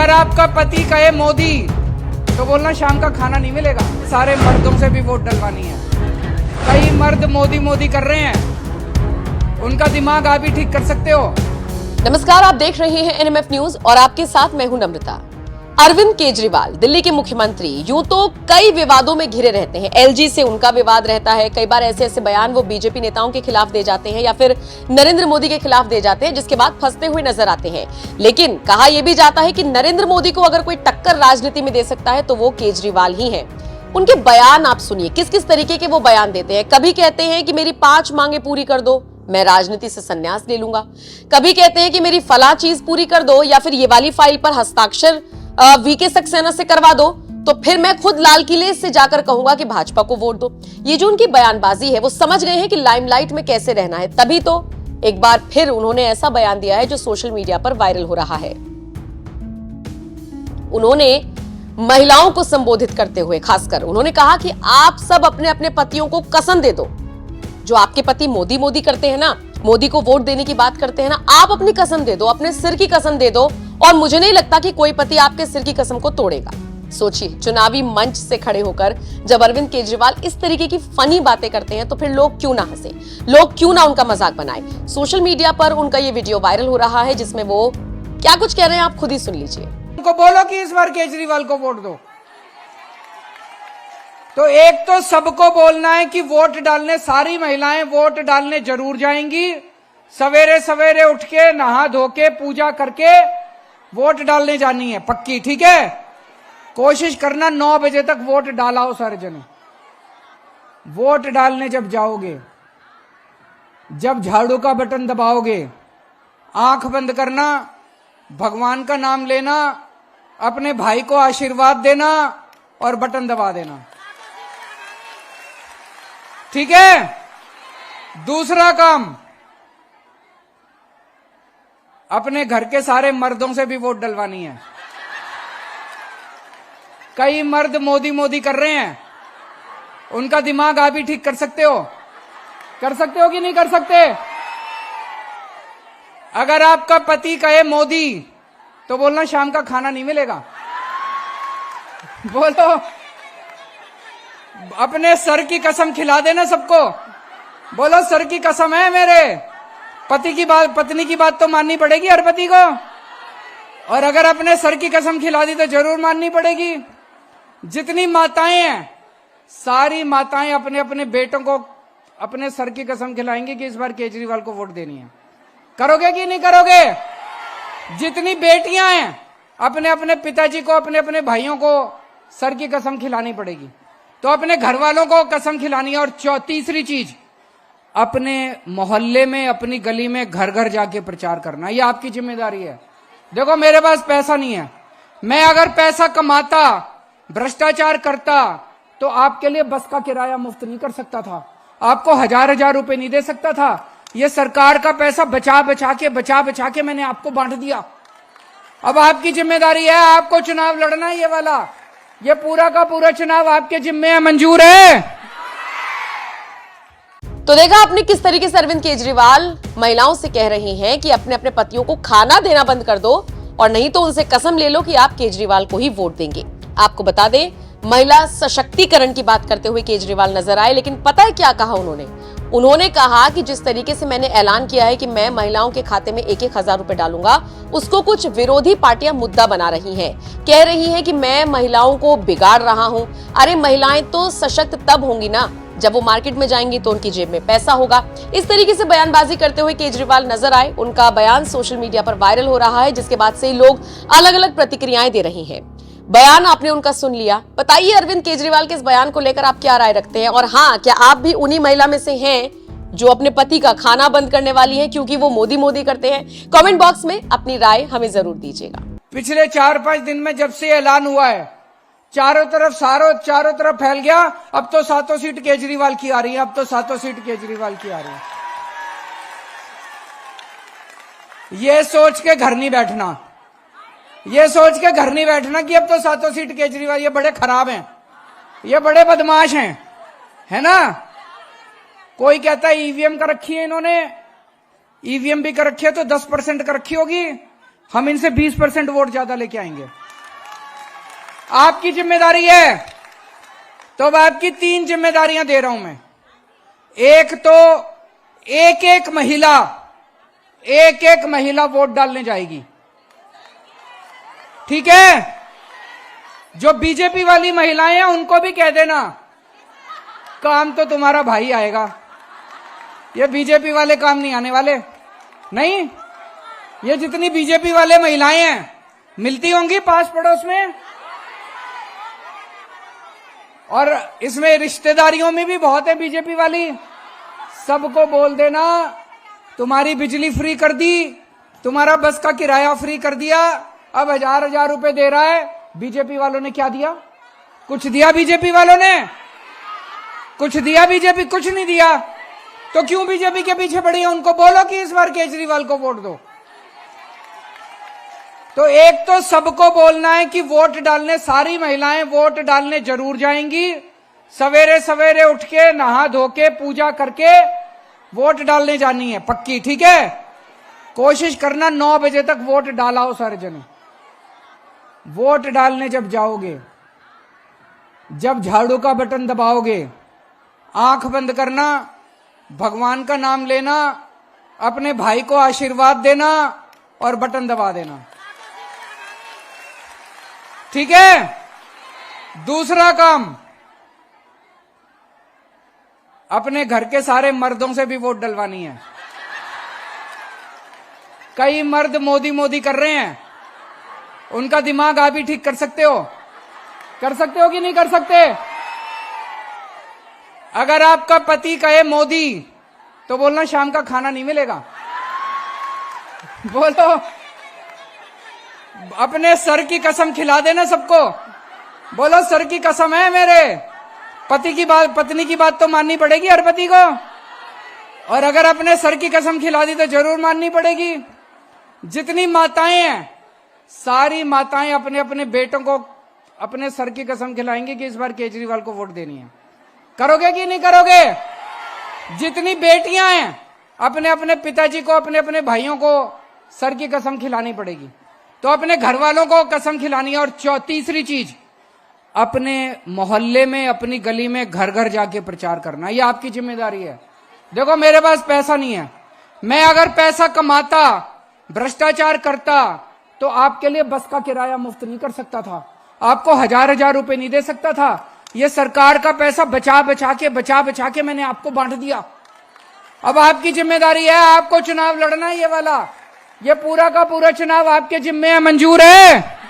अगर आपका पति कहे मोदी तो बोलना शाम का खाना नहीं मिलेगा। सारे मर्दों से भी वोट डलवानी है। कई मर्द मोदी मोदी कर रहे हैं, उनका दिमाग आप ही ठीक कर सकते हो। नमस्कार, आप देख रहे हैं एनएमएफ न्यूज और आपके साथ मैं हूं नम्रता। अरविंद केजरीवाल दिल्ली के मुख्यमंत्री यूं तो कई विवादों में घिरे रहते हैं। एलजी से उनका विवाद रहता है। कई बार ऐसे ऐसे बयान वो बीजेपी नेताओं के खिलाफ दे जाते हैं या फिर नरेंद्र मोदी के खिलाफ दे जाते हैं, जिसके बाद फंसते हुए नजर आते हैं। लेकिन कहा यह भी जाता है कि नरेंद्र मोदी को अगर कोई टक्कर राजनीति में दे सकता है तो वो केजरीवाल ही है। उनके बयान आप सुनिए, किस किस तरीके के वो बयान देते हैं। कभी कहते हैं कि मेरी 5 मांगे पूरी कर दो, मैं राजनीति से संन्यास ले लूंगा। कभी कहते हैं कि मेरी फला चीज पूरी कर दो, या फिर ये वाली फाइल पर हस्ताक्षर वीके सक्सेना से करवा दो, तो फिर मैं खुद लाल किले से जाकर कहूंगा कि भाजपा को वोट दो। ये जो उनकी बयानबाजी है, वो समझ गए हैं कि लाइमलाइट में कैसे रहना है। तभी तो एक बार फिर उन्होंने ऐसा बयान दिया है जो सोशल मीडिया पर वायरल हो रहा है। उन्होंने महिलाओं को संबोधित करते हुए खासकर उन्होंने कहा कि आप सब अपने अपने पतियों को कसम दे दो। जो आपके पति मोदी मोदी करते हैं ना, मोदी को वोट देने की बात करते हैं ना, आप अपनी कसम दे दो, अपने सिर की कसम दे दो। और मुझे नहीं लगता कि कोई पति आपके सिर की कसम को तोड़ेगा। सोचिए, चुनावी मंच से खड़े होकर जब अरविंद केजरीवाल इस तरीके की फनी बातें करते हैं तो फिर लोग क्यों ना हंसे, लोग क्यों ना उनका मजाक बनाए। सोशल मीडिया पर उनका ये वीडियो वायरल हो रहा है जिसमें वो क्या कुछ कह रहे हैं, आप खुद ही सुन लीजिए। उनको बोलो कि इस बार केजरीवाल को वोट दो। तो एक तो सबको बोलना है कि वोट डालने, सारी महिलाएं वोट डालने जरूर जाएंगी। सवेरे सवेरे उठ के नहा धो के पूजा करके वोट डालने जानी है, पक्की, ठीक है। कोशिश करना 9 बजे तक वोट डालाओ सारे जने। वोट डालने जब जाओगे, जब झाड़ू का बटन दबाओगे, आंख बंद करना, भगवान का नाम लेना, अपने भाई को आशीर्वाद देना और बटन दबा देना, ठीक है। दूसरा काम, अपने घर के सारे मर्दों से भी वोट डलवानी है। कई मर्द मोदी मोदी कर रहे हैं, उनका दिमाग आप ही ठीक कर सकते हो। कर सकते हो कि नहीं कर सकते? अगर आपका पति कहे मोदी तो बोलना शाम का खाना नहीं मिलेगा। बोलो, अपने सर की कसम खिला देना सबको। बोलो, सर की कसम है मेरे पति की बात, पत्नी की बात तो माननी पड़ेगी हर पति को। और अगर अपने सर की कसम खिला दी तो जरूर माननी पड़ेगी। जितनी माताएं हैं, सारी माताएं अपने अपने बेटों को अपने सर की कसम खिलाएंगी कि इस बार केजरीवाल को वोट देनी है। करोगे कि नहीं करोगे? जितनी बेटियां हैं, अपने अपने पिताजी को, अपने अपने भाइयों को सर की कसम खिलानी पड़ेगी। तो अपने घर वालों को कसम खिलानी है। और तीसरी चीज, अपने मोहल्ले में, अपनी गली में, घर घर जाके प्रचार करना, ये आपकी जिम्मेदारी है। देखो, मेरे पास पैसा नहीं है, मैं अगर पैसा कमाता, भ्रष्टाचार करता, तो आपके लिए बस का किराया मुफ्त नहीं कर सकता था, आपको 1000-1000 रुपए नहीं दे सकता था। ये सरकार का पैसा बचा बचा के मैंने आपको बांट दिया। अब आपकी जिम्मेदारी है, आपको चुनाव लड़ना है। ये वाला, ये पूरा का पूरा चुनाव आपके जिम्मे है। मंजूर है? तो देखा आपने किस तरीके से अरविंद केजरीवाल महिलाओं से कह रहे हैं कि अपने अपने पतियों को खाना देना बंद कर दो, और नहीं तो उनसे कसम ले लो कि आप केजरीवाल को ही वोट देंगे। आपको बता दें, महिला सशक्तिकरण की बात करते हुए केजरीवाल नजर आए, लेकिन पता है क्या कहा उन्होंने कहा कि जिस तरीके से मैंने ऐलान किया है कि मैं महिलाओं के खाते में 1-1000 रुपए डालूंगा, उसको कुछ विरोधी पार्टियां मुद्दा बना रही हैं। कह रही हैं कि मैं महिलाओं को बिगाड़ रहा हूं। अरे, महिलाएं तो सशक्त तब होंगी ना जब वो मार्केट में जाएंगी तो उनकी जेब में पैसा होगा। इस तरीके से बयानबाजी करते हुए केजरीवाल नजर आए। उनका बयान सोशल मीडिया पर वायरल हो रहा है, जिसके बाद से लोग अलग अलग प्रतिक्रियाएं दे रहे हैं। बयान आपने उनका सुन लिया। बताइए, अरविंद केजरीवाल के इस बयान को लेकर आप क्या राय रखते हैं? और हाँ, क्या आप भी उन्हीं महिला में से हैं जो अपने पति का खाना बंद करने वाली है क्योंकि वो मोदी मोदी करते हैं? कमेंट बॉक्स में अपनी राय हमें जरूर दीजिएगा। पिछले 4-5 दिन में जब से ऐलान हुआ है, चारों तरफ फैल गया। अब तो 7 सीट केजरीवाल की आ रही है, अब तो 7 सीट केजरीवाल की आ रही है। ये सोच के घर नहीं बैठना, ये सोच के घर नहीं बैठना कि अब तो 7 सीट केजरीवाल। ये बड़े खराब हैं, ये बड़े बदमाश हैं, है ना। कोई कहता है ईवीएम कर रखी है इन्होंने, ईवीएम भी कर रखी है तो 10% कर रखी होगी। हम इनसे 20% वोट ज्यादा लेके आएंगे। आपकी जिम्मेदारी है। तो अब आपकी 3 जिम्मेदारियां दे रहा हूं मैं। एक तो एक एक महिला वोट डालने जाएगी, ठीक है? जो बीजेपी वाली महिलाएं हैं उनको भी कह देना, काम तो तुम्हारा भाई आएगा, ये बीजेपी वाले काम नहीं आने वाले। नहीं, ये जितनी बीजेपी वाले महिलाएं हैं मिलती होंगी पास पड़ोस में, और इसमें रिश्तेदारियों में भी बहुत है बीजेपी वाली। सबको बोल देना, तुम्हारी बिजली फ्री कर दी, तुम्हारा बस का किराया फ्री कर दिया, अब 1000 रुपए दे रहा है। बीजेपी वालों ने क्या दिया? कुछ दिया बीजेपी वालों ने? कुछ दिया बीजेपी? कुछ नहीं दिया। तो क्यों बीजेपी के पीछे पड़ी है? उनको बोलो कि इस बार केजरीवाल को वोट दो। तो एक तो सबको बोलना है कि वोट डालने, सारी महिलाएं वोट डालने जरूर जाएंगी। सवेरे सवेरे उठ के नहा धो के पूजा करके वोट डालने जानी है, पक्की, ठीक है? कोशिश करना 9 बजे तक वोट डालाओ सारे जने। वोट डालने जब जाओगे, जब झाड़ू का बटन दबाओगे, आंख बंद करना, भगवान का नाम लेना, अपने भाई को आशीर्वाद देना और बटन दबा देना, ठीक है? दूसरा काम, अपने घर के सारे मर्दों से भी वोट डलवानी है। कई मर्द मोदी मोदी कर रहे हैं, उनका दिमाग आप ही ठीक कर सकते हो। कर सकते हो कि नहीं कर सकते? अगर आपका पति कहे मोदी, तो बोलना शाम का खाना नहीं मिलेगा। बोलो, अपने सर की कसम खिला देना सबको। बोलो, सर की कसम है मेरे, पत्नी की बात तो माननी पड़ेगी हर पति को, और अगर अपने सर की कसम खिला दी तो जरूर माननी पड़ेगी। जितनी माताएं हैं, सारी माताएं अपने अपने बेटों को अपने सर की कसम खिलाएंगी कि इस बार केजरीवाल को वोट देनी है। करोगे कि नहीं करोगे? जितनी बेटियां हैं, अपने अपने पिताजी को, अपने अपने भाइयों को सर की कसम खिलानी पड़ेगी। तो अपने घर वालों को कसम खिलानी है। और तीसरी चीज, अपने मोहल्ले में, अपनी गली में, घर घर जाके प्रचार करना, ये आपकी जिम्मेदारी है। देखो, मेरे पास पैसा नहीं है, मैं अगर पैसा कमाता, भ्रष्टाचार करता, तो आपके लिए बस का किराया मुफ्त नहीं कर सकता था, आपको 1000 रुपए नहीं दे सकता था। ये सरकार का पैसा बचा बचा के मैंने आपको बांट दिया। अब आपकी जिम्मेदारी है, आपको चुनाव लड़ना है। ये वाला, ये पूरा का पूरा चुनाव आपके जिम्मे है। मंजूर है?